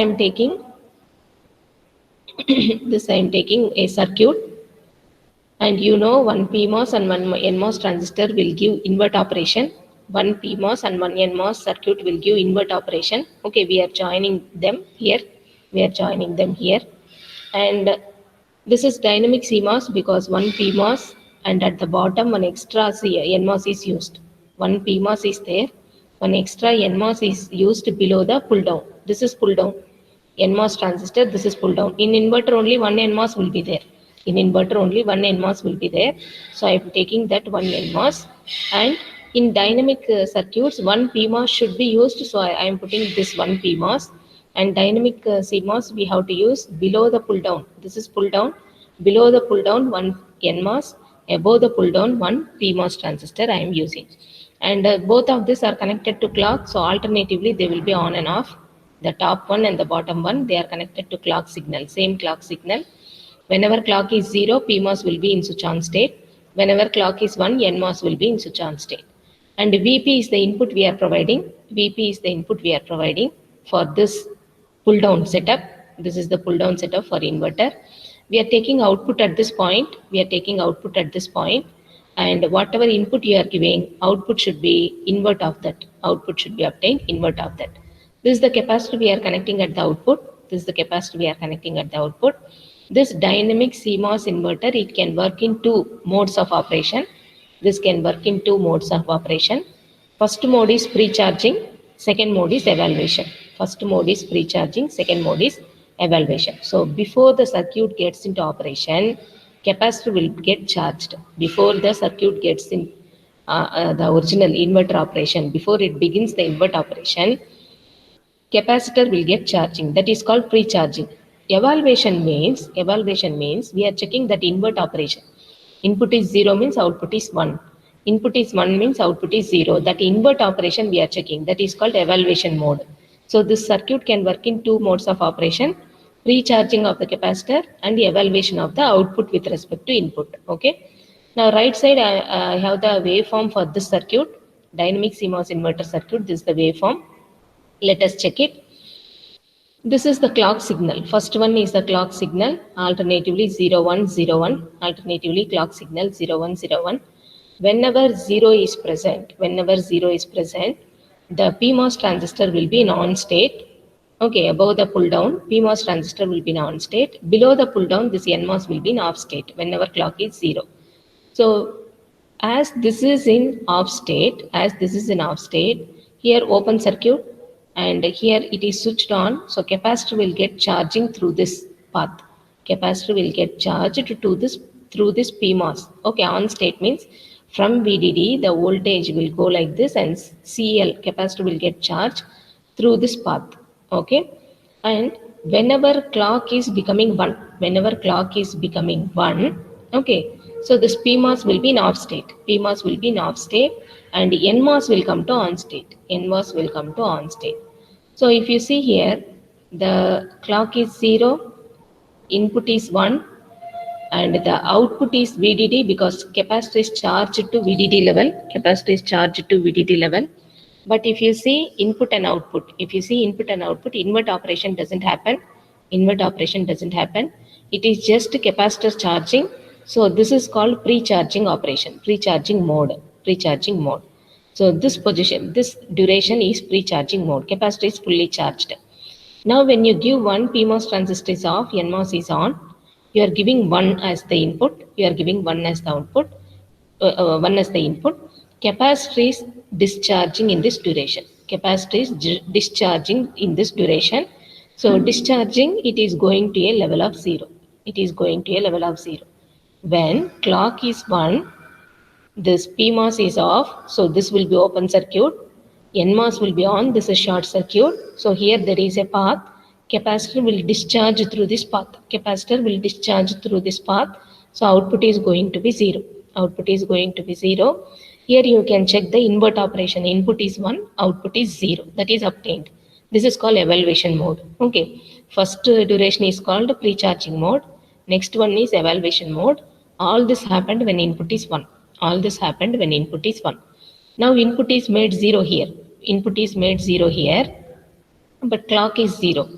I'm taking this. I'm taking a circuit, and you know one PMOS and one NMOS transistor will give invert operation. One PMOS and one NMOS circuit will give invert operation. Okay, we are joining them here. We are joining them here, and this is dynamic CMOS because one PMOS and at the bottom one extra NMOS is used. One PMOS is there, one extra NMOS is used below the pull down. This is pull down. NMOS transistor, this is pull down. In inverter only one NMOS will be there. In inverter only one NMOS will be there. So I am taking that one NMOS, and in dynamic circuits one PMOS should be used. So I am putting this one PMOS, and dynamic CMOS we have to use below the pull down. This is pull down. Below the pull down one NMOS, above the pull down one PMOS transistor I am using. And both of these are connected to clock, so alternatively they will be on and off. The top one and the bottom one, they are connected to clock signal, same clock signal. Whenever clock is 0, PMOS will be in switch on state. Whenever clock is 1, NMOS will be in switch on state. And VP is the input we are providing. VP is the input we are providing for this pull down setup. This is the pull down setup for inverter. We are taking output at this point. We are taking output at this point. And whatever input you are giving, output should be invert of that. Output should be obtained invert of that. This is the capacitor we are connecting at the output. This is the capacitor we are connecting at the output. This dynamic CMOS inverter, it can work in two modes of operation. This can work in two modes of operation. First mode is pre-charging. Second mode is evaluation. First mode is pre-charging. Second mode is evaluation. So before the circuit gets into operation, capacitor will get charged. Before the circuit gets in the original inverter operation, before it begins the invert operation, capacitor will get charging. That is called pre-charging. Evaluation means we are checking that invert operation. Input is 0 means output is 1. Input is 1 means output is 0. That invert operation we are checking. That is called evaluation mode. So this circuit can work in two modes of operation: pre-charging of the capacitor and the evaluation of the output with respect to input. Okay. Now right side I have the waveform for this circuit, dynamic CMOS inverter circuit. This is the waveform. Let us check it. This is the clock signal. First one is the clock signal, alternatively 0101, alternatively clock signal 0101. Whenever 0 is present, the PMOS transistor will be in on state. Okay, above the pull down, PMOS transistor will be in on state. Below the pull down, this NMOS will be in off state whenever clock is 0. So as this is in off state, here open circuit, and here it is switched on, so capacitor will get charging through this path. Capacitor will get charged through this PMOS. Okay, on state means from VDD the voltage will go like this, and CL capacitor will get charged through this path. Okay, and whenever clock is becoming 1, okay, so this PMOS will be in off state. And NMOS will come to on state. So if you see here, the clock is 0, input is 1, and the output is VDD because capacitor is charged to VDD level. But if you see input and output, invert operation doesn't happen. It is just capacitor charging. So this is called pre-charging operation, pre-charging mode. So this duration is pre-charging mode. Capacitor is fully charged. Now when you give one PMOS transistor is off, NMOS is on, you are giving 1 as the input, you are giving 1 as the output, 1 as the input. Capacitor is discharging in this duration. So discharging, it is going to a level of 0. When clock is 1, this PMOS is off, so this will be open circuit. NMOS will be on, this is short circuit. So here there is a path. Capacitor will discharge through this path. So output is going to be 0. Here you can check the invert operation. Input is 1, output is 0. That is obtained. This is called evaluation mode. Okay. First duration is called pre-charging mode. Next one is evaluation mode. All this happened when input is 1. Now input is made 0 here. But clock is 0.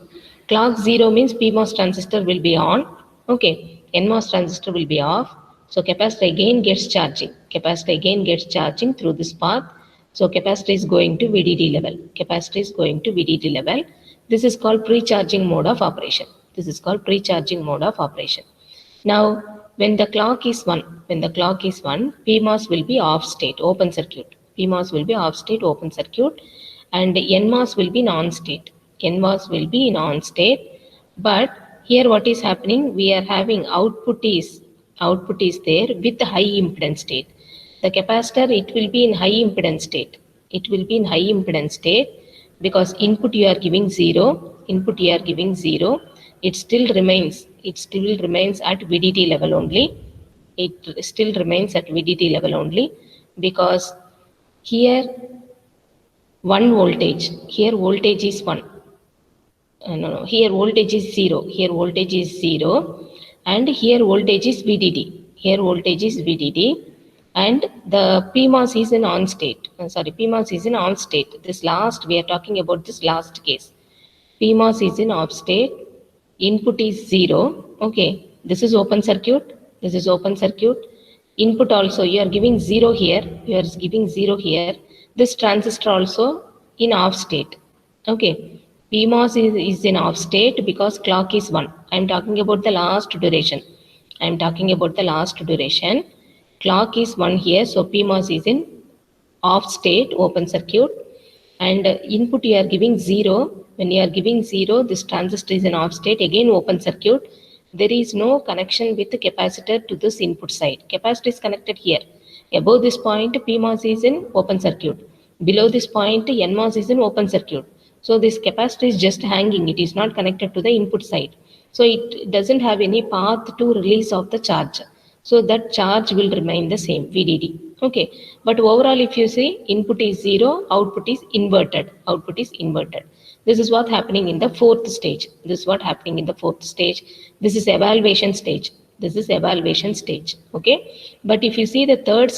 Clock 0 means PMOS transistor will be on. Okay, NMOS transistor will be off. So capacitor again gets charging. Capacitor again gets charging through this path. So capacitor is going to VDD level. Capacitor is going to VDD level. This is called pre-charging mode of operation. This is called pre-charging mode of operation. Now, when the clock is 1, PMOS will be off state, open circuit. PMOS will be off state, open circuit, and NMOS will be non state. NMOS will be in on state, but here what is happening? We are having output is there with high impedance state. The capacitor, it will be in high impedance state. It will be in high impedance state because input you are giving 0, it still remains at VDD level only. It still remains at VDD level only because here here voltage is 1. No, here voltage is 0. Here voltage is 0 and here voltage is VDD. Here voltage is VDD and the PMOS is in on state. PMOS is in on state. We are talking about this last case. PMOS is in off state. Input is 0. Okay, this is open circuit. Input also, you are giving 0 here. This transistor also in off state. Okay, PMOS is in off state because clock is 1. I am talking about the last duration. Clock is 1 here, so PMOS is in off state, open circuit, and input you are giving 0. When you are giving 0, this transistor is in off state, again open circuit. There is no connection with the capacitor to this input side. Capacitor is connected here. Above this point, PMOS is in open circuit. Below this point, NMOS is in open circuit. So this capacitor is just hanging. It is not connected to the input side. So it doesn't have any path to release of the charge. So that charge will remain the same, VDD. Okay. But overall, if you see, input is 0, output is inverted. This is what happening in the fourth stage. This is evaluation stage. Okay. But if you see the third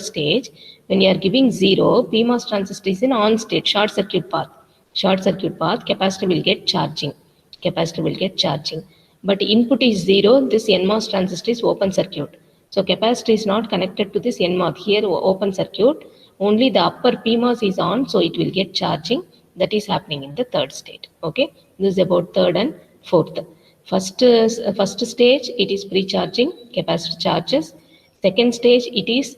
stage, when you are giving 0, PMOS transistor is in on state, short circuit path. Capacitor will get charging. But input is 0, this NMOS transistor is open circuit. So capacitor is not connected to this NMOS. Here open circuit, only the upper PMOS is on, so it will get charging. That is happening in the third state. Okay, this is about third and fourth. First stage, it is pre-charging, capacitor charges. Second stage, it is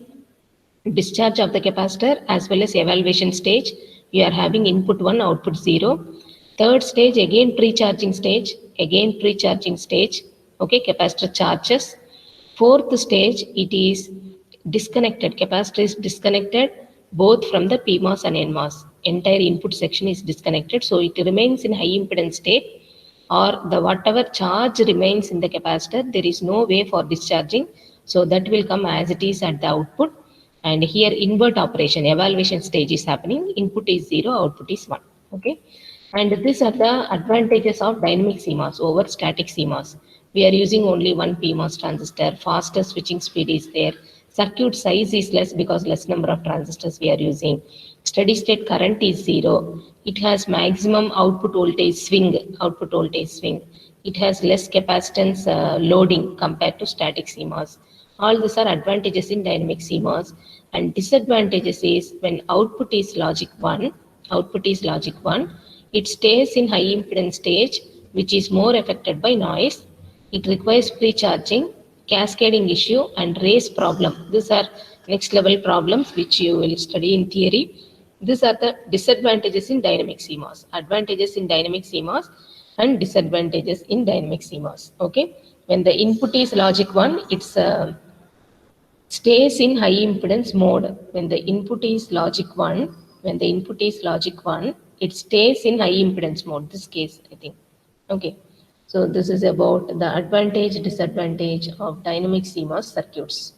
discharge of the capacitor as well as evaluation stage. You are having input 1, output 0. Third stage, again pre-charging stage. Okay, capacitor charges. Fourth stage, it is disconnected. Capacitor is disconnected both from the PMOS and NMOS. Entire input section is disconnected, so it remains in high impedance state, or the whatever charge remains in the capacitor, there is no way for discharging, so that will come as it is at the output. And here invert operation, evaluation stage is happening. Input is 0, output is 1. Okay, and these are the advantages of dynamic CMOS over static CMOS. We are using only one PMOS transistor. Faster switching speed is there. Circuit size is less because less number of transistors we are using. Steady state current is 0. It has maximum output voltage swing. It has less capacitance loading compared to static CMOS. All these are advantages in dynamic CMOS. And disadvantages is when output is logic 1, it stays in high impedance stage, which is more affected by noise. It requires pre-charging, cascading issue, and race problem. These are next level problems which you will study in theory. These are the disadvantages in dynamic CMOS. Advantages in dynamic CMOS and disadvantages in dynamic CMOS. Okay. When the input is logic 1, it's stays in high impedance mode. When the input is logic 1, it stays in high impedance mode. This case, I think. Okay. So this is about the advantage, disadvantage of dynamic CMOS circuits.